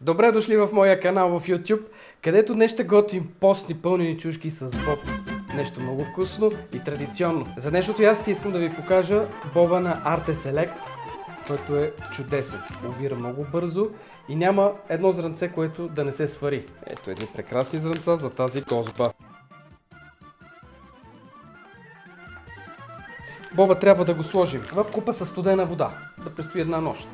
Добре дошли в моя канал в YouTube, където днес ще готвим постни пълнени чушки с боб. Нещо много вкусно и традиционно. За днешното ястие искам да ви покажа боба на Arte Select, който е чудесен. Овира много бързо и няма едно зранце, което да не се свари. Ето едни прекрасни зранца за тази козба. Боба трябва да го сложим в купа със студена вода, да престои една нощ.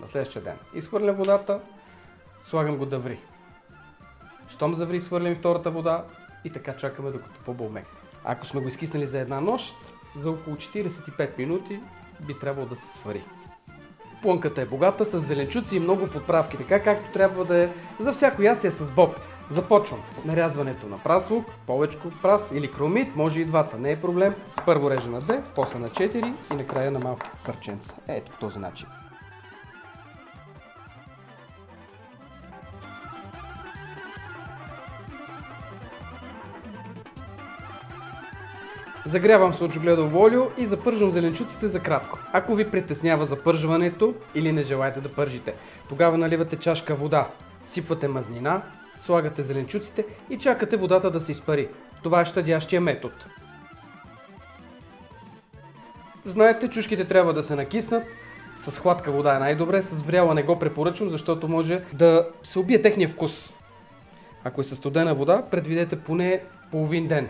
На следващия ден изхвърлям водата, слагам го да ври. Щом заври, свърлям втората вода и така чакаме докато побълме. Ако сме го изкиснали за една нощ, за около 45 минути би трябвало да се свари. Плънката е богата с зеленчуци и много подправки, така както трябва да е за всяко ястие с боб. Започвам от нарязването на прас лук, повечко прас или кромит, може и двата, не е проблем. Първо режа на 2, после на 4 и накрая на малки парченца. Ето по този начин. Загрявам слънчогледово олио и запържвам зеленчуците за кратко. Ако ви притеснява запържването или не желаете да пържите, тогава наливате чашка вода, сипвате мазнина, слагате зеленчуците и чакате водата да се изпари. Това е щадящия метод. Знаете, чушките трябва да се накиснат. С хладка вода е най-добре, с вряла не го препоръчвам, защото може да се убие техния вкус. Ако е със студена вода, предвидете поне половин ден.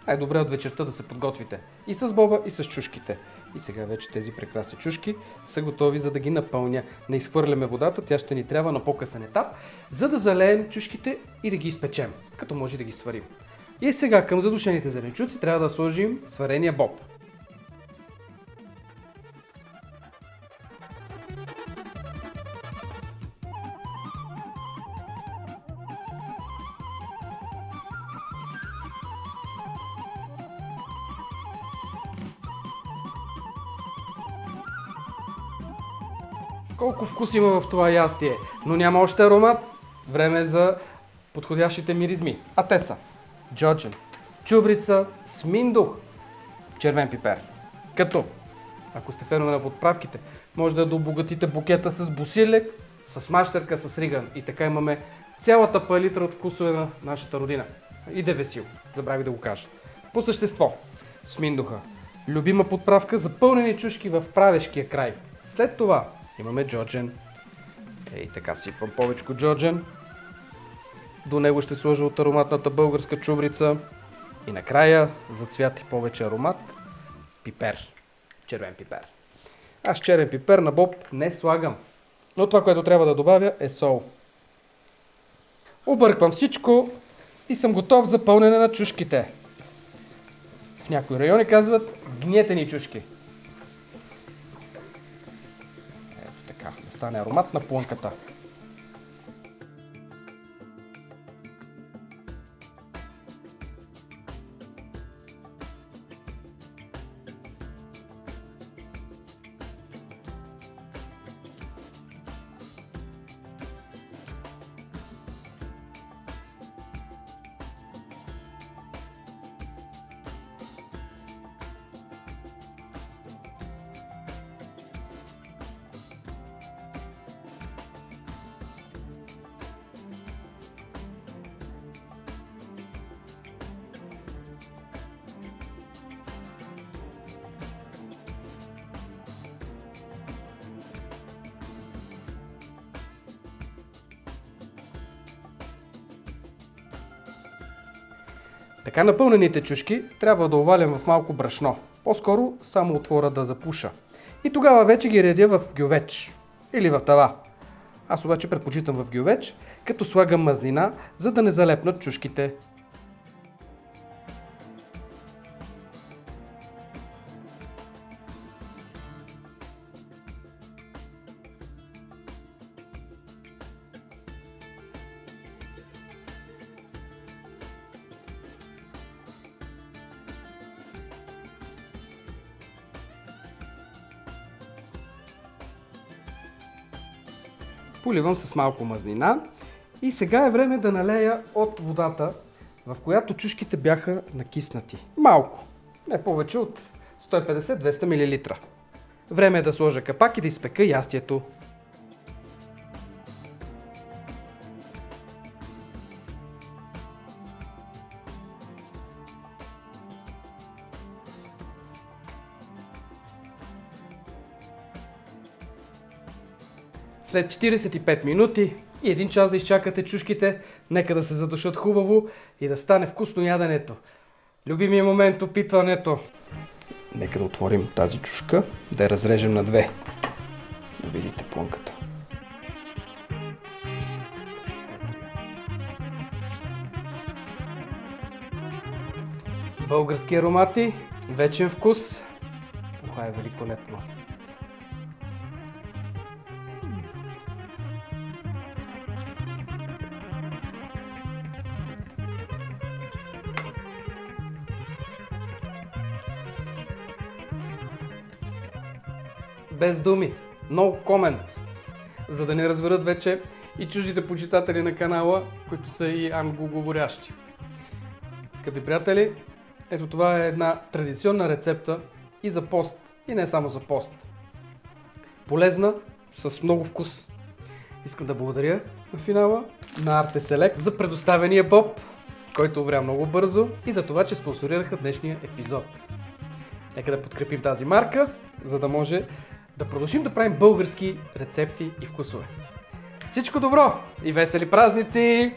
Най-добре от вечерта да се подготвите. И с боба, и с чушките. И сега вече тези прекрасни чушки са готови, за да ги напълня. Не изхвърляме водата, тя ще ни трябва на по-късен етап, за да залеем чушките и да ги изпечем, като може да ги сварим. И сега към задушените зеленчуци трябва да сложим сварения боб. Колко вкус има в това ястие, но няма още аромат. Време е за подходящите миризми. А те са джоджен, чубрица, сминдух, червен пипер. Като, ако сте фенове на подправките, може да обогатите букета с босилек, с мащерка, с риган. И така имаме цялата палитра от вкусове на нашата родина. И девесил, забрави да го кажа. По същество, сминдуха. Любима подправка за пълнени чушки в правешкия край. След това имаме джоджен. Ей, така сипвам повечко джоджен. До него ще сложа от ароматната българска чубрица. И накрая, за цвят и повече аромат, пипер. Червен пипер. Аз черен пипер на боб не слагам. Но това, което трябва да добавя, е сол. Обърквам всичко и съм готов за пълнене на чушките. В някои райони казват гнетени чушки. Да стане аромат на плънката. Така напълнените чушки трябва да овалям в малко брашно. По-скоро само отвора да запуша. И тогава вече ги редя в гювеч или в тава. Аз обаче предпочитам в гювеч, като слагам мазнина, за да не залепнат чушките. Поливам с малко мазнина и сега е време да налея от водата, в която чушките бяха накиснати. Малко. Не повече от 150-200 мл. Време е да сложа капак и да изпека ястието. След 45 минути и 1 час да изчакате чушките, нека да се задушат хубаво и да стане вкусно яденето. Любимия момент, опитването. Нека да отворим тази чушка, да я разрежем на две. Да видите плънката. Български аромати, вечен вкус. Това е великолепно. Без думи, no comment, за да не разберат вече и чуждите почитатели на канала, които са и англоговорящи. Скъпи приятели, ето това е една традиционна рецепта и за пост, и не само за пост. Полезна, с много вкус. Искам да благодаря на финала на Arte Select за предоставения боб, който увря много бързо и за това, че спонсорираха днешния епизод. Нека да подкрепим тази марка, за да може да продължим да правим български рецепти и вкусове. Всичко добро и весели празници!